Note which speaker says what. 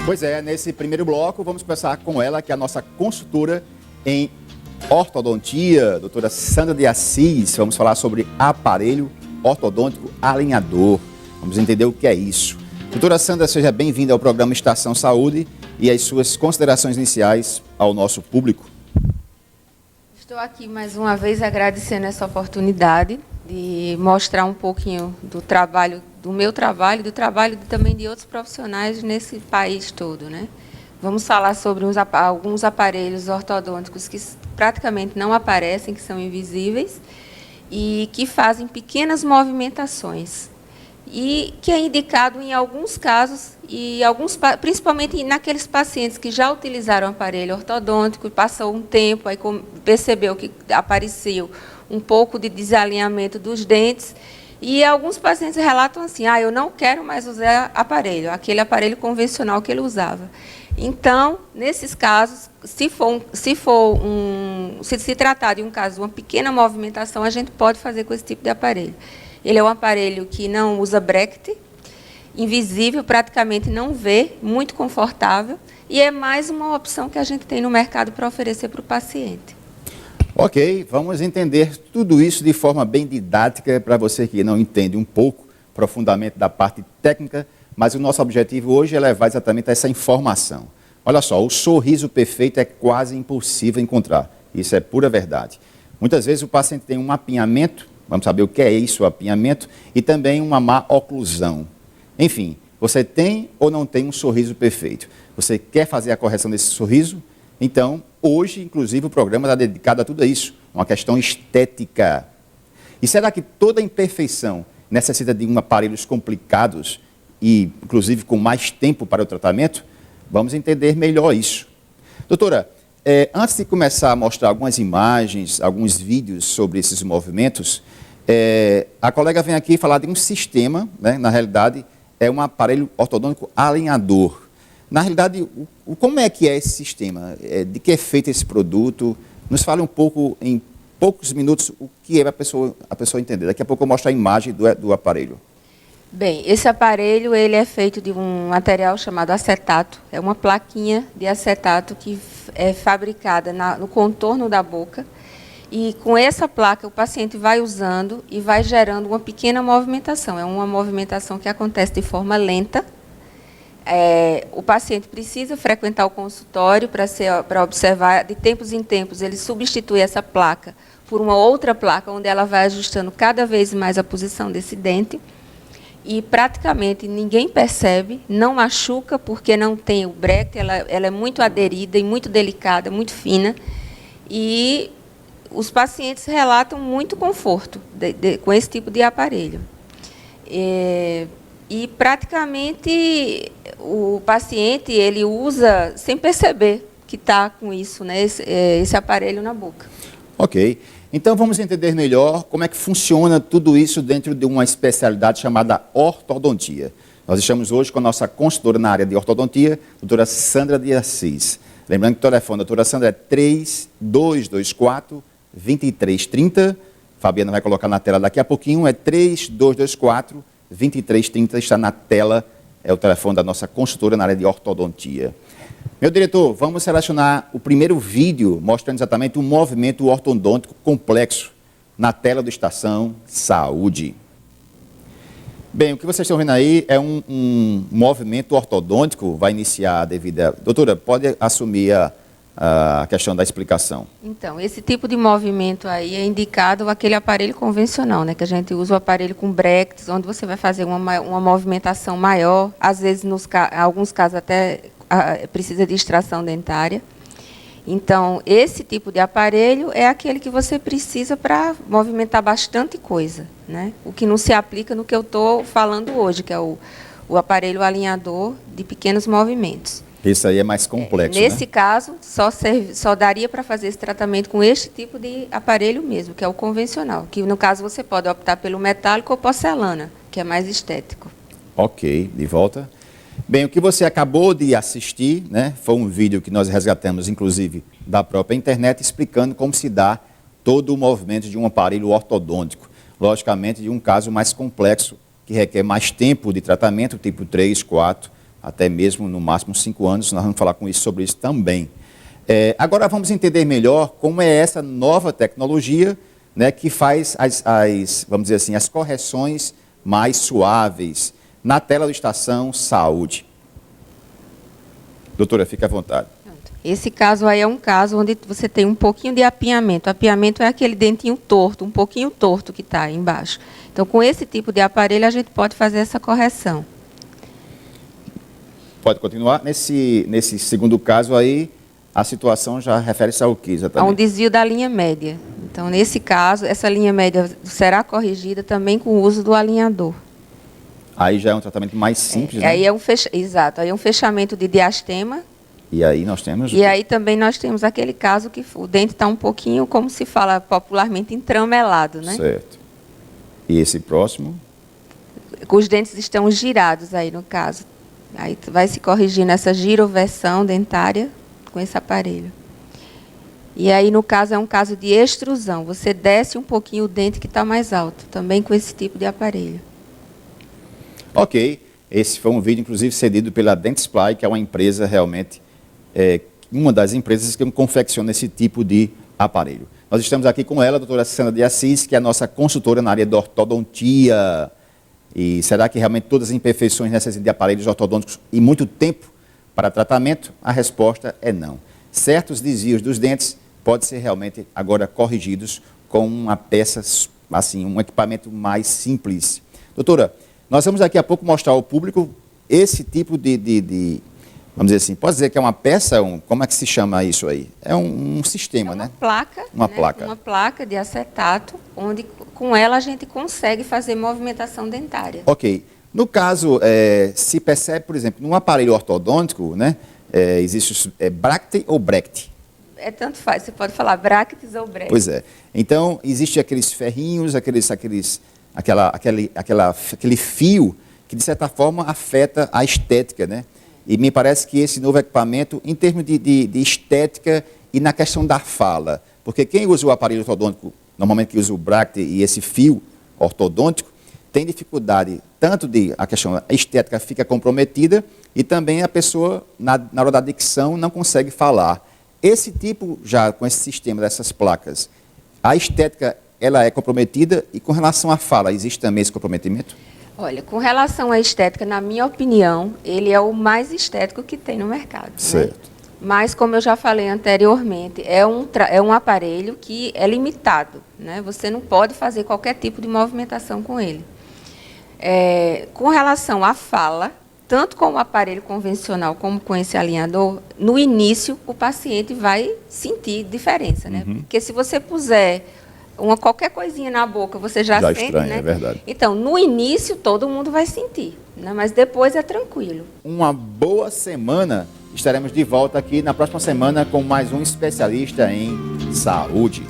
Speaker 1: Pois é, nesse primeiro bloco vamos conversar com ela, que é a nossa consultora em ortodontia, doutora Sandra de Assis. Vamos falar sobre aparelho ortodôntico alinhador. Vamos entender o que é isso. Doutora Sandra, seja bem-vinda ao programa Estação Saúde e as suas considerações iniciais ao nosso público.
Speaker 2: Estou aqui mais uma vez agradecendo essa oportunidade de mostrar um pouquinho do trabalho, do meu trabalho, do trabalho também de outros profissionais nesse país todo, né? Vamos falar sobre alguns aparelhos ortodônticos que praticamente não aparecem, que são invisíveis e que fazem pequenas movimentações. E que é indicado em alguns casos, e principalmente naqueles pacientes que já utilizaram aparelho ortodôntico, passou um tempo, aí percebeu que apareceu um pouco de desalinhamento dos dentes, e alguns pacientes relatam assim, eu não quero mais usar aparelho, aquele aparelho convencional que ele usava. Então, nesses casos, se tratar de um caso de uma pequena movimentação, a gente pode fazer com esse tipo de aparelho. Ele é um aparelho que não usa bracket, invisível, praticamente não vê, muito confortável, e é mais uma opção que a gente tem no mercado para oferecer para o paciente.
Speaker 1: Ok, vamos entender tudo isso de forma bem didática para você que não entende um pouco profundamente da parte técnica, mas o nosso objetivo hoje é levar exatamente essa informação. Olha só, o sorriso perfeito é quase impossível encontrar, isso é pura verdade. Muitas vezes o paciente tem um apinhamento, vamos saber o que é isso, o apinhamento, e também uma má oclusão. Enfim, você tem ou não tem um sorriso perfeito? Você quer fazer a correção desse sorriso? Então, hoje, inclusive, o programa está dedicado a tudo isso, uma questão estética. E será que toda imperfeição necessita de aparelhos complicados e, inclusive, com mais tempo para o tratamento? Vamos entender melhor isso. Doutora, antes de começar a mostrar algumas imagens, alguns vídeos sobre esses movimentos, a colega vem aqui falar de um sistema, né? Na realidade, é um aparelho ortodôntico alinhador. Na realidade, como é que é esse sistema? De que é feito esse produto? Nos fale um pouco, em poucos minutos, o que é para a pessoa entender. Daqui a pouco eu mostro a imagem do aparelho.
Speaker 2: Bem, esse aparelho ele é feito de um material chamado acetato. É uma plaquinha de acetato que é fabricada no contorno da boca. E com essa placa o paciente vai usando e vai gerando uma pequena movimentação. É uma movimentação que acontece de forma lenta. O paciente precisa frequentar o consultório para observar, de tempos em tempos, ele substitui essa placa por uma outra placa, onde ela vai ajustando cada vez mais a posição desse dente. E praticamente ninguém percebe, não machuca, porque não tem o bracket, ela é muito aderida e muito delicada, muito fina. E os pacientes relatam muito conforto com esse tipo de aparelho. E praticamente o paciente ele usa sem perceber que está com isso, né, esse aparelho na boca.
Speaker 1: Ok. Então vamos entender melhor como é que funciona tudo isso dentro de uma especialidade chamada ortodontia. Nós estamos hoje com a nossa consultora na área de ortodontia, doutora Sandra de Assis. Lembrando que o telefone da doutora Sandra é 3224-2330. Fabiana vai colocar na tela daqui a pouquinho, é 3224-2330, está na tela, é o telefone da nossa consultora na área de ortodontia. Meu diretor, vamos selecionar o primeiro vídeo mostrando exatamente o movimento ortodôntico complexo na tela do Estação Saúde. Bem, o que vocês estão vendo aí é um movimento ortodôntico, vai iniciar devido a... Doutora, pode assumir a questão da explicação.
Speaker 2: Então, esse tipo de movimento aí é indicado aquele aparelho convencional, né, que a gente usa o aparelho com brackets, onde você vai fazer uma movimentação maior, às vezes, em alguns casos, até precisa de extração dentária. Então, esse tipo de aparelho é aquele que você precisa para movimentar bastante coisa, né? O que não se aplica no que eu estou falando hoje, que é o aparelho alinhador de pequenos movimentos.
Speaker 1: Isso aí é mais complexo,
Speaker 2: nesse caso, só daria para fazer esse tratamento com este tipo de aparelho mesmo, que é o convencional. Que, no caso, você pode optar pelo metálico ou porcelana, que é mais estético.
Speaker 1: Ok, de volta. Bem, o que você acabou de assistir, né, foi um vídeo que nós resgatamos, inclusive, da própria internet, explicando como se dá todo o movimento de um aparelho ortodôntico. Logicamente, de um caso mais complexo, que requer mais tempo de tratamento, tipo 3, 4 até mesmo no máximo 5 anos. Nós vamos falar sobre isso também. Agora vamos entender melhor como é essa nova tecnologia, né, que faz vamos dizer assim, as correções mais suaves na tela do Estação Saúde. Doutora, fique à vontade.
Speaker 2: Esse caso aí é um caso onde você tem um pouquinho de apiamento. Apiamento é aquele dentinho torto, um pouquinho torto que está aí embaixo. Então, com esse tipo de aparelho, a gente pode fazer essa correção.
Speaker 1: Pode continuar. Nesse segundo caso aí, a situação já refere-se ao que exatamente?
Speaker 2: A um desvio da linha média. Então, nesse caso, essa linha média será corrigida também com o uso do alinhador.
Speaker 1: Aí já é um tratamento mais simples, né?
Speaker 2: Aí exato, aí é um fechamento de diastema.
Speaker 1: E aí nós temos...
Speaker 2: E aí também nós temos aquele caso que o dente está um pouquinho, como se fala popularmente, entramelado, né?
Speaker 1: Certo. E esse próximo?
Speaker 2: Os dentes estão girados aí, no caso. Aí vai se corrigindo essa giroversão dentária com esse aparelho. E aí, no caso, é um caso de extrusão. Você desce um pouquinho o dente que está mais alto, também com esse tipo de aparelho.
Speaker 1: Ok. Esse foi um vídeo, inclusive, cedido pela Dentsply, que é uma empresa realmente, uma das empresas que confecciona esse tipo de aparelho. Nós estamos aqui com ela, a doutora Sandra de Assis, que é a nossa consultora na área de ortodontia. E será que realmente todas as imperfeições necessitam de aparelhos ortodônticos e muito tempo para tratamento? A resposta é não. Certos desvios dos dentes podem ser realmente agora corrigidos com uma peça, assim, um equipamento mais simples. Doutora, nós vamos daqui a pouco mostrar ao público esse tipo de vamos dizer assim, pode dizer que é uma peça, como é que se chama isso aí? É um sistema, né?
Speaker 2: Placa,
Speaker 1: uma placa.
Speaker 2: Uma placa de acetato, onde com ela a gente consegue fazer movimentação dentária.
Speaker 1: Ok. No caso, se percebe, por exemplo, num aparelho ortodôntico, né, existe Bracte ou Brecht?
Speaker 2: Tanto faz, você pode falar Bractes ou Brecht.
Speaker 1: Pois é. Então, existe aqueles ferrinhos, aquele fio que, de certa forma, afeta a estética, né? E me parece que esse novo equipamento, em termos de estética e na questão da fala, porque quem usa o aparelho ortodôntico, normalmente que usa o Bracte e esse fio ortodôntico, tem dificuldade tanto a questão estética fica comprometida e também a pessoa, na hora da dicção, não consegue falar. Esse tipo, já com esse sistema dessas placas, a estética ela é comprometida e com relação à fala, existe também esse comprometimento?
Speaker 2: Olha, com relação à estética, na minha opinião, ele é o mais estético que tem no mercado.
Speaker 1: Certo.
Speaker 2: Né? Mas, como eu já falei anteriormente, é um aparelho que é limitado, né? Você não pode fazer qualquer tipo de movimentação com ele. Com relação à fala, tanto com o aparelho convencional como com esse alinhador, no início o paciente vai sentir diferença, né? Porque se você puser qualquer coisinha na boca, você já sente,
Speaker 1: estranha,
Speaker 2: né?
Speaker 1: É verdade.
Speaker 2: Então, no início, todo mundo vai sentir, né? Mas depois é tranquilo.
Speaker 1: Uma boa semana. Estaremos de volta aqui na próxima semana com mais um especialista em saúde.